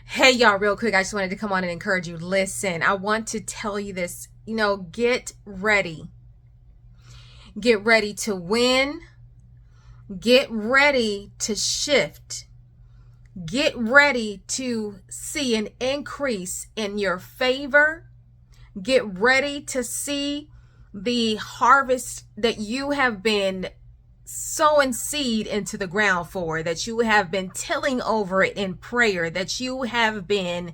Hey, y'all, real quick. I just wanted to come on and encourage you. Listen, I want to tell you this. Get ready. Get ready to win. Get ready to shift. Get ready to see an increase in your favor. Get ready to see the harvest that you have been sowing seed into the ground for, that you have been tilling over it in prayer, that you have been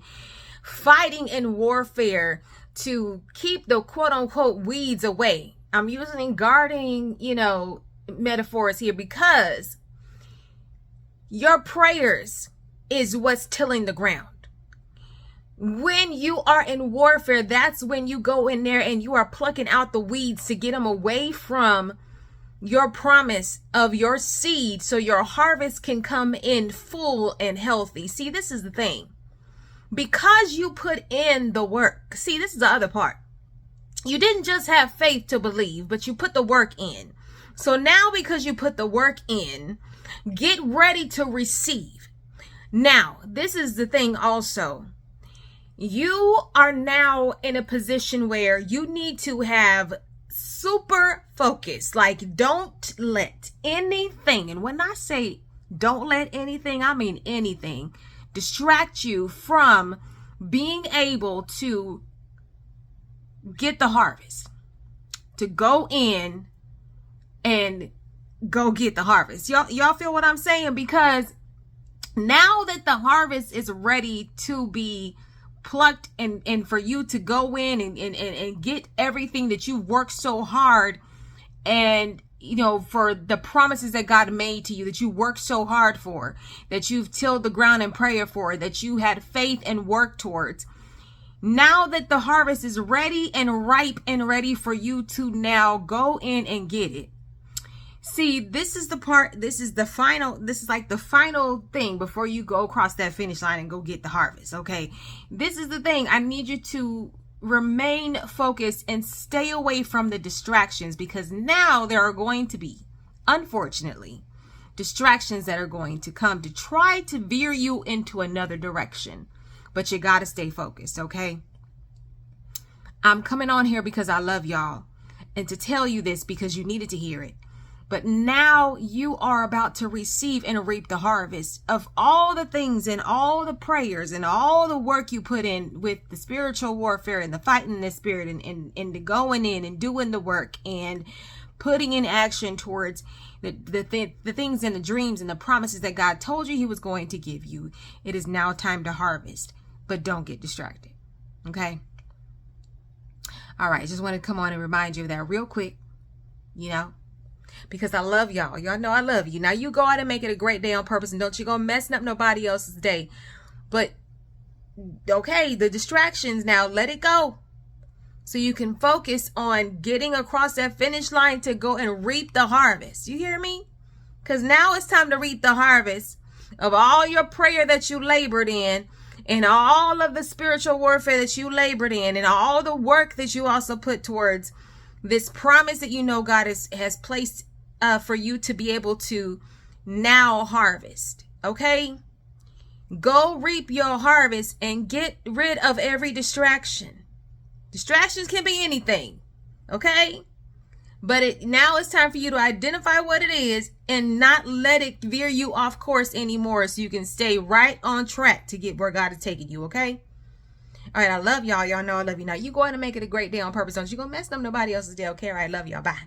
fighting in warfare to keep the quote unquote weeds away. I'm using gardening, metaphors here because your prayers is what's tilling the ground. When you are in warfare, that's when you go in there and you are plucking out the weeds to get them away from your promise of your seed so your harvest can come in full and healthy. See, this is the thing. Because you put in the work. See, this is the other part. You didn't just have faith to believe, but you put the work in. So now because you put the work in, get ready to receive. Now, this is the thing also. You are now in a position where you need to have super focus. Like, don't let anything, and when I say don't let anything, I mean anything, distract you from being able to get the harvest, to go in and go get the harvest. Y'all feel what I'm saying? Because now that the harvest is ready to be plucked and for you to go in and get everything that you worked so hard and for the promises that God made to you, that you worked so hard for, that you've tilled the ground in prayer for, that you had faith and worked towards. Now that the harvest is ready and ripe and ready for you to now go in and get it. See, this is the part, this is like the final thing before you go across that finish line and go get the harvest, okay? This is the thing. I need you to remain focused and stay away from the distractions, because now there are going to be, unfortunately, distractions that are going to come to try to veer you into another direction. But you got to stay focused, okay? I'm coming on here because I love y'all and to tell you this because you needed to hear it. But now you are about to receive and reap the harvest of all the things and all the prayers and all the work you put in with the spiritual warfare and the fighting in the spirit and the going in and doing the work and putting in action towards the things and the dreams and the promises that God told you he was going to give you. It is now time to harvest, but don't get distracted. Okay. All right. Just want to come on and remind you of that real quick, because I love y'all. Y'all know I love you. Now you go out and make it a great day on purpose, and don't you go messing up nobody else's day. But okay, the distractions, now let it go so you can focus on getting across that finish line to go and reap the harvest. You hear me? Because now it's time to reap the harvest of all your prayer that you labored in, and all of the spiritual warfare that you labored in, and all the work that you also put towards this promise that God has placed for you to be able to now harvest. Okay? Go reap your harvest and get rid of every distraction. Distractions can be anything. Okay? But now it's time for you to identify what it is and not let it veer you off course anymore, so you can stay right on track to get where God is taking you. Okay? All right, I love y'all. Y'all know I love you. Now, you go ahead and make it a great day on purpose. Don't you go mess up nobody else's day, okay? All right, love y'all. Bye.